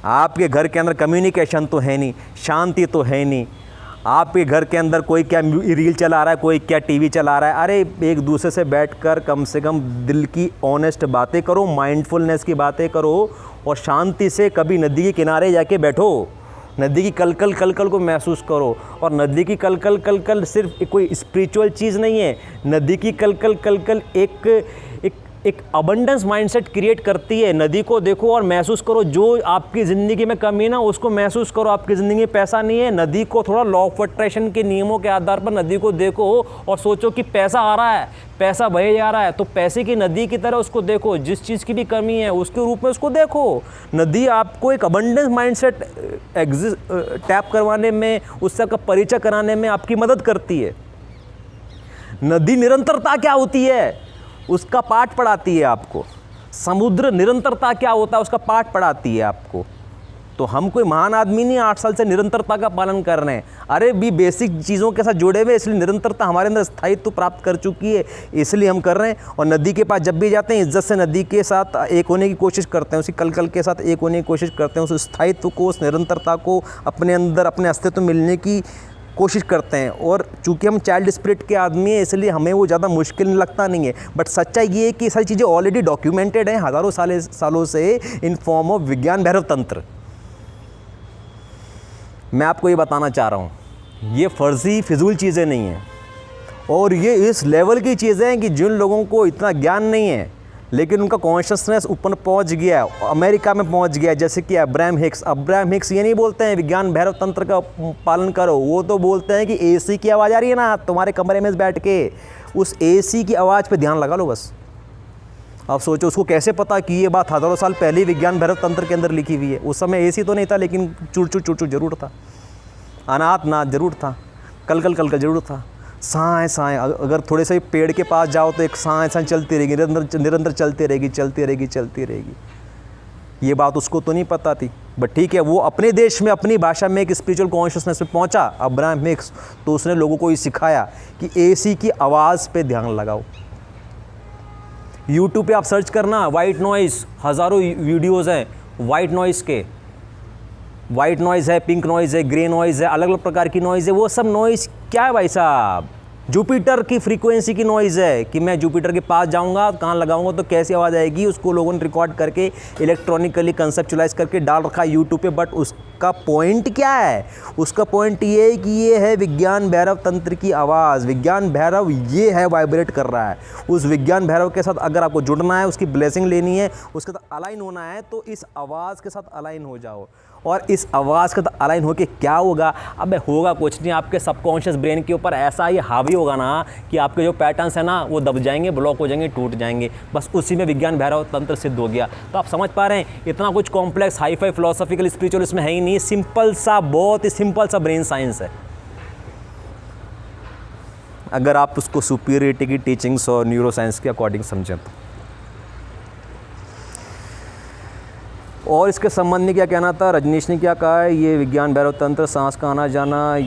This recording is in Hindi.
आपके घर के अंदर कम्युनिकेशन तो है नहीं, शांति तो है नहीं, आपके घर के अंदर कोई क्या रील चला रहा है, कोई क्या टीवी चला रहा है। अरे एक दूसरे से बैठकर कम से कम दिल की ऑनेस्ट बातें करो, माइंडफुलनेस की बातें करो और शांति से कभी नदी के किनारे जाके बैठो, नदी की कलकल कलकल को महसूस करो। और नदी की कलकल कलकल सिर्फ कोई स्पिरिचुअल चीज़ नहीं है, नदी की कलकल कलकल एक अबंडेंस माइंडसेट क्रिएट करती है। नदी को देखो और महसूस करो, जो आपकी ज़िंदगी में कमी है ना उसको महसूस करो। आपकी ज़िंदगी में पैसा नहीं है, नदी को थोड़ा लॉ ऑफ अट्रैक्शन के नियमों के आधार पर नदी को देखो और सोचो कि पैसा आ रहा है, पैसा बहे जा रहा है, तो पैसे की नदी की तरह उसको देखो। जिस चीज़ की भी कमी है उसके रूप में उसको देखो। नदी आपको एक अबंडेंस माइंडसेट टैप करवाने में, उससे का परिचय कराने में आपकी मदद करती है। नदी निरंतरता क्या होती है उसका पाठ पढ़ाती है आपको। समुद्र निरंतरता क्या होता है उसका पाठ पढ़ाती है आपको। तो हम कोई महान आदमी नहीं 8 साल से निरंतरता का पालन कर रहे हैं। अरे भी बेसिक चीज़ों के साथ जुड़े हुए, इसलिए निरंतरता हमारे अंदर स्थायित्व प्राप्त कर चुकी है, इसलिए हम कर रहे हैं। और नदी के पास जब भी जाते हैं इज्जत से नदी के साथ एक होने की कोशिश करते हैं, उसी कलकल के साथ एक होने की कोशिश करते हैं, उस स्थायित्व को, उस निरंतरता को अपने अंदर अपने अस्तित्व मिलने की कोशिश करते हैं। और चूंकि हम चाइल्ड स्पिरिट के आदमी हैं इसलिए हमें वो ज़्यादा मुश्किल लगता नहीं है। बट सच्चाई ये है कि सारी चीज़ें ऑलरेडी डॉक्यूमेंटेड हैं हज़ारों सालों से इन फॉर्म ऑफ विज्ञान भैरव तंत्र। मैं आपको ये बताना चाह रहा हूँ, ये फर्जी फिजूल चीज़ें नहीं हैं और ये इस लेवल की चीज़ें हैं कि जिन लोगों को इतना ज्ञान नहीं है लेकिन उनका कॉन्शियसनेस ऊपर पहुंच गया है, अमेरिका में पहुंच गया है। जैसे कि अब्राहम हिक्स ये नहीं बोलते हैं विज्ञान भैरव तंत्र का पालन करो, वो तो बोलते हैं कि एसी की आवाज़ आ रही है ना तुम्हारे कमरे में बैठ के, उस एसी की आवाज़ पे ध्यान लगा लो बस। अब सोचो उसको कैसे पता कि ये बात हज़ारों साल पहले विज्ञान भैरव तंत्र के अंदर लिखी हुई है। उस समय एसी तो नहीं था लेकिन चुड़ जरूर था, अनाथ नाथ जरूर था, कलकल कलकल जरूर था, साएँ अगर थोड़े से पेड़ के पास जाओ तो एक साएँ चलती रहेगी, निरंतर चलती रहेगी। ये बात उसको तो नहीं पता थी, बट ठीक है वो अपने देश में अपनी भाषा में एक स्पिरिचुअल कॉन्शियसनेस में पहुंचा अब्राहम हिक्स, तो उसने लोगों को ये सिखाया कि एसी की आवाज़ पे ध्यान लगाओ। यूट्यूब पे आप सर्च करना वाइट नॉइज़, हज़ारों वीडियोज़ हैं वाइट नॉइज़ के। वाइट नॉइज़ है, पिंक नॉइज़ है, ग्रे नॉइज़ है, अलग अलग प्रकार की नॉइज़ है। वो सब नॉइज़ क्या है भाई साहब? जुपिटर की फ्रीक्वेंसी की नॉइज़ है कि मैं जुपिटर के पास जाऊंगा, कान लगाऊंगा तो कैसी आवाज़ आएगी। उसको लोगों ने रिकॉर्ड करके इलेक्ट्रॉनिकली कंसेप्चुलाइज करके डाल रखा है यूट्यूब पे। बट उसका पॉइंट क्या है? उसका पॉइंट ये है कि ये है विज्ञान भैरव तंत्र की आवाज़। विज्ञान भैरव ये है वाइब्रेट कर रहा है। उस विज्ञान भैरव के साथ अगर आपको जुड़ना है, उसकी ब्लेसिंग लेनी है, उसके साथ अलाइन होना है, तो इस आवाज़ के साथ अलाइन हो जाओ। और इस आवाज़ के साथ अलाइन होके क्या होगा? अब होगा कुछ नहीं, आपके सबकॉन्शियस ब्रेन के ऊपर ऐसा ये हावी होगा ना कि आपके जो पैटर्न्स हैं ना वो दब जाएंगे, ब्लॉक हो जाएंगे, टूट जाएंगे। बस उसी में विज्ञान भैरव तंत्र सिद्ध हो गया। तो आप समझ पा रहे हैं इतना कुछ complex hi fi philosophical spiritual इसमें है ही नहीं। सिंपल सा, बहुत ही सिंपल सा ब्रेन साइंस है। अगर आप उसको सुपीरियरिटी की टीचिंग्स और न्यूरो साइंस के अकॉर्डिंग समझें तो। और इसके संबंध में क्या कहना था, रजनीश ने क्या कहा है, ये विज्ञान भैरव तंत्र, सांस का आना जाना, ये